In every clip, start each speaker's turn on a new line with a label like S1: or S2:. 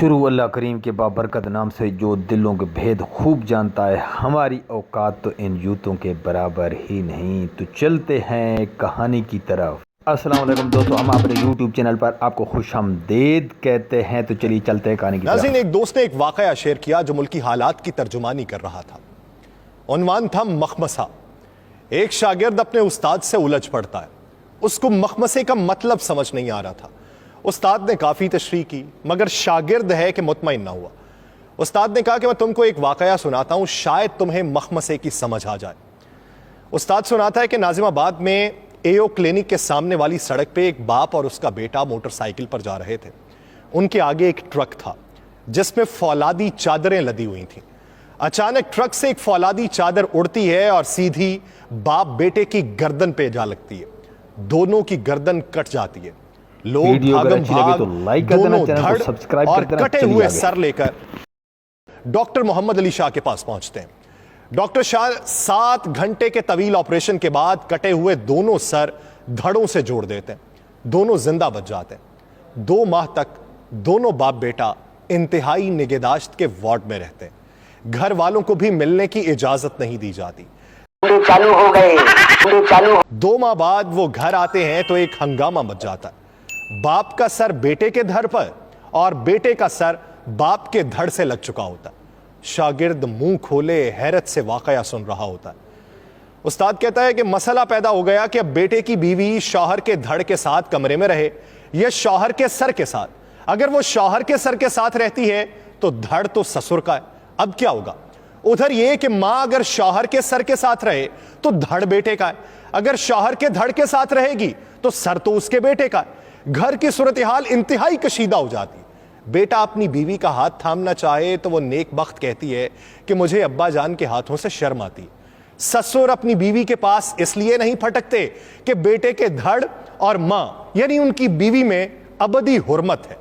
S1: شروع اللہ کریم کے بابرکت نام سے جو دلوں کے بھید خوب جانتا ہے، ہماری اوقات تو ان یوتوں کے برابر ہی نہیں، تو چلتے ہیں کہانی کی طرف۔ السلام علیکم دوستو، ہم اپنے یوٹیوب چینل پر آپ کو خوش آمدید کہتے ہیں، تو چلیے چلتے ہیں کہانی کی طرف۔
S2: ناظرین، ایک دوست نے ایک واقعہ شیئر کیا جو ملکی حالات کی ترجمانی کر رہا تھا۔ عنوان تھا مخمسہ۔ ایک شاگرد اپنے استاد سے الجھ پڑتا ہے، اس کو مخمسے کا مطلب سمجھ نہیں آ رہا تھا۔ استاد نے کافی تشریح کی مگر شاگرد ہے کہ مطمئن نہ ہوا۔ استاد نے کہا کہ میں تم کو ایک واقعہ سناتا ہوں، شاید تمہیں مخمسے کی سمجھ آ جائے۔ استاد سناتا ہے کہ ناظم آباد میں ایو کلینک کے سامنے والی سڑک پہ ایک باپ اور اس کا بیٹا موٹر سائیکل پر جا رہے تھے۔ ان کے آگے ایک ٹرک تھا جس میں فولادی چادریں لدی ہوئی تھیں۔ اچانک ٹرک سے ایک فولادی چادر اڑتی ہے اور سیدھی باپ بیٹے کی گردن پہ جا لگتی ہے۔ دونوں کی گردن کٹ جاتی ہے۔ لوگ بھاگم بھاگ دونوں دھڑ اور کٹے ہوئے سر لے کر ڈاکٹر محمد علی شاہ کے پاس پہنچتے ہیں۔ ڈاکٹر شاہ 7 گھنٹے کے طویل آپریشن کے بعد کٹے ہوئے دونوں سر دھڑوں سے جوڑ دیتے ہیں۔ دونوں زندہ بچ جاتے ہیں۔ 2 ماہ تک دونوں باپ بیٹا انتہائی نگہداشت کے وارڈ میں رہتے ہیں۔ گھر والوں کو بھی ملنے کی اجازت نہیں دی جاتی۔ 2 ماہ بعد وہ گھر آتے ہیں تو ایک ہنگامہ مچ جاتا ہے۔ باپ کا سر بیٹے کے دھڑ پر اور بیٹے کا سر باپ کے دھڑ سے لگ چکا ہوتا ہے۔ شاگرد منہ کھولے حیرت سے واقعہ سن رہا ہوتا ہے۔ استاد کہتا ہے کہ مسئلہ پیدا ہو گیا کہ اب بیٹے کی بیوی شوہر کے دھڑ کے ساتھ کمرے میں رہے یا شوہر کے سر کے ساتھ۔ اگر وہ شوہر کے سر کے ساتھ رہتی ہے تو دھڑ تو سسر کا ہے، اب کیا ہوگا؟ ادھر یہ کہ ماں اگر شوہر کے سر کے ساتھ رہے تو دھڑ بیٹے کا ہے، اگر شوہر کے دھڑ کے ساتھ رہے گی تو سر تو اس کے بیٹے کا ہے۔ گھر کی صورتحال انتہائی کشیدہ ہو جاتی ہے۔ بیٹا اپنی بیوی کا ہاتھ تھامنا چاہے تو وہ نیک بخت کہتی ہے کہ مجھے ابا جان کے ہاتھوں سے شرم آتی۔ سسر اپنی بیوی کے پاس اس لیے نہیں پھٹکتے کہ بیٹے کے دھڑ اور ماں یعنی ان کی بیوی میں ابدی حرمت ہے۔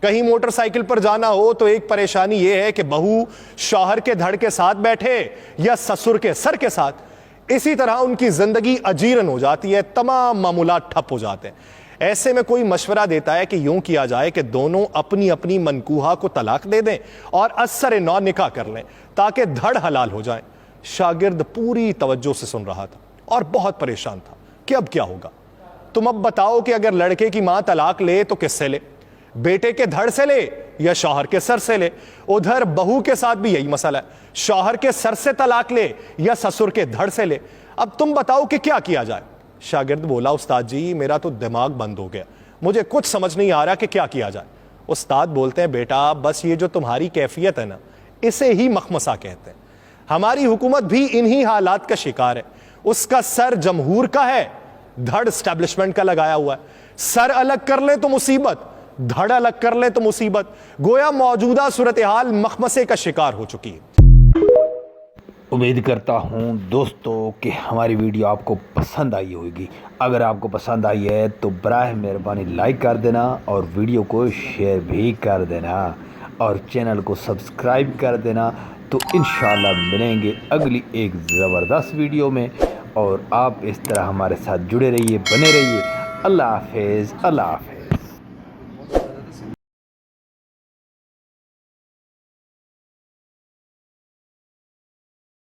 S2: کہیں موٹر سائیکل پر جانا ہو تو ایک پریشانی یہ ہے کہ بہو شوہر کے دھڑ کے ساتھ بیٹھے یا سسر کے سر کے ساتھ۔ اسی طرح ان کی زندگی اجیرن ہو جاتی ہے، تمام معمولات ٹھپ ہو جاتے ہیں۔ ایسے میں کوئی مشورہ دیتا ہے کہ یوں کیا جائے کہ دونوں اپنی اپنی منکوحہ کو طلاق دے دیں اور اثر نو نکاح کر لیں تاکہ دھڑ حلال ہو جائیں۔ شاگرد پوری توجہ سے سن رہا تھا اور بہت پریشان تھا کہ اب کیا ہوگا۔ تم اب بتاؤ کہ اگر لڑکے کی ماں طلاق لے تو کس سے لے؟ بیٹے کے دھڑ سے لے یا شوہر کے سر سے لے؟ ادھر بہو کے ساتھ بھی یہی مسئلہ ہے، شوہر کے سر سے طلاق لے یا سسر کے دھڑ سے لے؟ اب تم بتاؤ کہ کیا کیا جائے؟ شاگرد بولا، استاد جی میرا تو دماغ بند ہو گیا، مجھے کچھ سمجھ نہیں آ رہا کہ کیا کیا جائے۔ استاد بولتے ہیں بیٹا بس یہ جو تمہاری کیفیت ہے نا، اسے ہی مخمسہ کہتے ہیں۔ ہماری حکومت بھی انہی حالات کا شکار ہے۔ اس کا سر جمہور کا ہے، دھڑ اسٹیبلشمنٹ کا لگایا ہوا ہے۔ سر الگ کر لیں تو مصیبت، دھڑ الگ کر لیں تو مصیبت۔ گویا موجودہ صورتحال مخمسے کا شکار ہو چکی ہے۔
S1: امید کرتا ہوں دوستو کہ ہماری ویڈیو آپ کو پسند آئی ہوگی۔ اگر آپ کو پسند آئی ہے تو براہ مہربانی لائک کر دینا اور ویڈیو کو شیئر بھی کر دینا اور چینل کو سبسکرائب کر دینا۔ تو انشاءاللہ ملیں گے اگلی ایک زبردست ویڈیو میں، اور آپ اس طرح ہمارے ساتھ جڑے رہیے، بنے رہیے۔ اللہ حافظ، اللہ حافظ۔